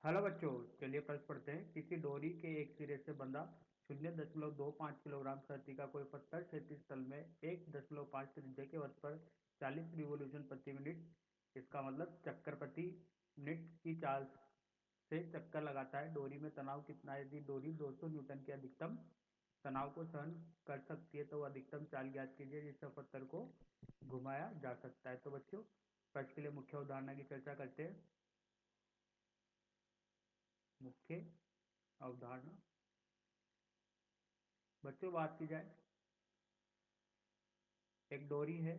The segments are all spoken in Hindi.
हेलो बच्चों, चलिए प्रश्न पढ़ते हैं। किसी डोरी के एक सिरे से बंधा 0.25 किलोग्राम शक्ति का कोई पत्थर क्षैतिज तल में 1.5 त्रिज्या के वक्र पर 40 रिवॉल्यूशन प्रति मिनट, इसका मतलब चक्कर प्रति मिनट की चाल से चक्कर लगाता है। डोरी में तनाव कितना है? यदि डोरी 200 न्यूटन के अधिकतम तनाव को सहन कर सकती है तो वह अधिकतम चाल ज्ञात कीजिए जिससे पत्थर को घुमाया जा सकता है। तो बच्चों, प्रश्न के लिए मुख्य उदाहरण की चर्चा करते हैं। मुख्य अवधारणा। बच्चों, बात की जाए, एक डोरी है,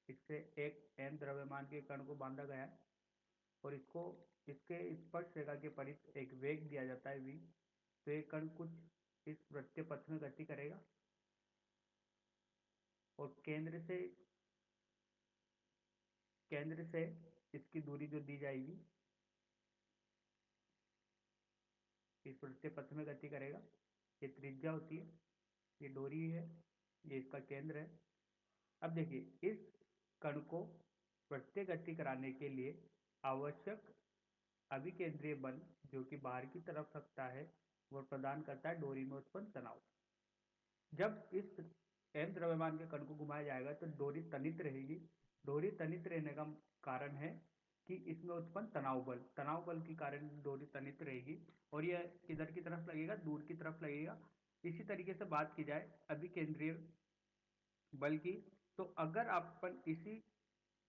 इससे एक एन द्रव्यमान के कण को बांधा गया है और इसको इसके स्पर्श रेखा के परित एक वेग दिया जाता है v। तो ये कण कुछ इस वृत्तीय पथ में गति करेगा और केंद्र से इसकी दूरी जो दी जाएगी इस वृत्तीय पथ में गति करेगा। ये त्रिज्या होती है, ये डोरी है, ये इसका केंद्र है। अब देखिए, इस कण को वृत्तीय गति कराने के लिए आवश्यक अभिकेंद्रीय बल जो कि बाहर की तरफ रखता है वह प्रदान करता है डोरी में उत्पन्न तनाव। जब इस एन द्रव्यमान के कण को घुमाया जाएगा तो डोरी तनित रहेगी। डोरी तनित रहने का कारण है कि इसमें उत्पन्न तनाव बल के कारण डोरी तनित रहेगी और यह किधर की तरफ लगेगा? दूर की तरफ लगेगा। इसी तरीके से बात की जाए अभिकेंद्रीय बल की, तो अगर अपन इसी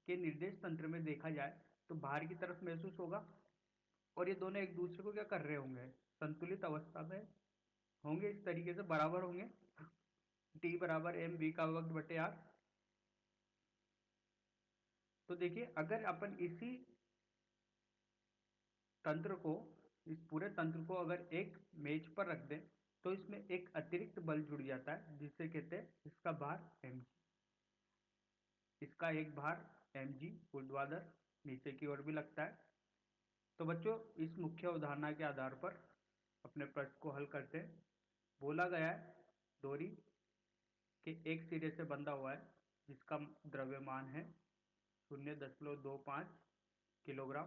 के निर्देश तंत्र में देखा जाए तो बाहर की तरफ महसूस होगा और ये दोनों एक दूसरे को क्या कर रहे होंगे? संतुलित अवस्था में होंगे, इस तरीके से बराबर होंगे। टी बराबर एम वी का वक्त बटे आर। तो देखिए, अगर अपन इसी तंत्र को इस पूरे तंत्र को अगर एक मेज पर रख दें तो इसमें एक अतिरिक्त बल जुड़ जाता है जिसे कहते हैं इसका भार एम जी। इसका एक भार एम जी ऊर्ध्वाधर नीचे की ओर भी लगता है। तो बच्चों, इस मुख्य अवधारणा के आधार पर अपने प्रश्न को हल करते हैं। बोला गया है डोरी के एक सिरे से बंधा हुआ है जिसका द्रव्यमान है 0.25 किलोग्राम।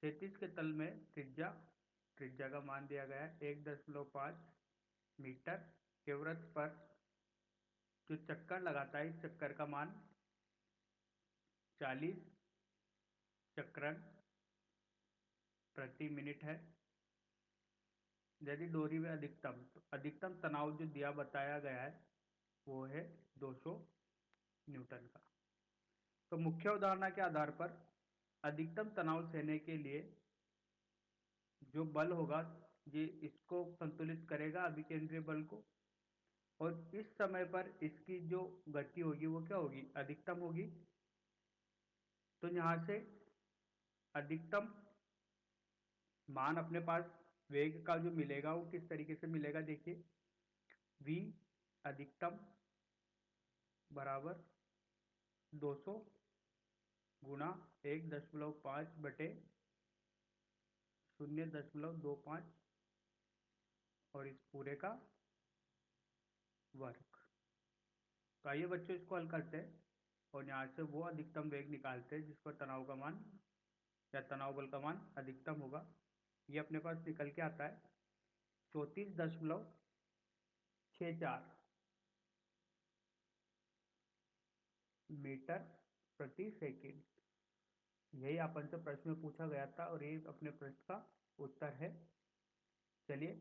क्षैतिज के तल में त्रिज्या का मान दिया गया है 1.5 मीटर के वृत्त पर जो चक्कर लगाता है, इस चक्कर का मान 40 चक्रण प्रति मिनट है। यदि डोरी में अधिकतम तनाव जो दिया बताया गया है वो है 200 न्यूटन का। तो मुख्य उदाहरण के आधार पर अधिकतम तनाव सहने के लिए जो बल होगा ये इसको संतुलित करेगा, अभिकेंद्रीय बल को। और इस समय पर इसकी जो गति होगी वो क्या होगी? अधिकतम होगी। तो यहां से अधिकतम मान अपने पास वेग का जो मिलेगा वो किस तरीके से मिलेगा? देखिए, v अधिकतम बराबर 200 गुणा 1.5 बटे 0.25 और इस पूरे का वर्ग। तो आइए बच्चों, इसको हल करते हैं और यहाँ से वो अधिकतम वेग निकालते हैं जिस पर तनाव का मान या तनाव बल का मान अधिकतम होगा। ये अपने पास निकल के आता है 34.64 मीटर प्रति सेकेंड। यही अपन से प्रश्न में पूछा गया था और यही अपने प्रश्न का उत्तर है। चलिए,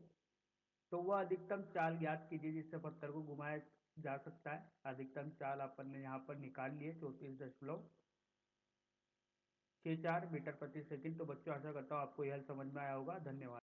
तो वह अधिकतम चाल ज्ञात कीजिए जिससे पत्थर को घुमाया जा सकता है। अधिकतम चाल अपन ने यहाँ पर निकाल ली है 34.64 मीटर प्रति सेकंड। तो बच्चों, आशा करता हूँ आपको यह समझ में आया होगा। धन्यवाद।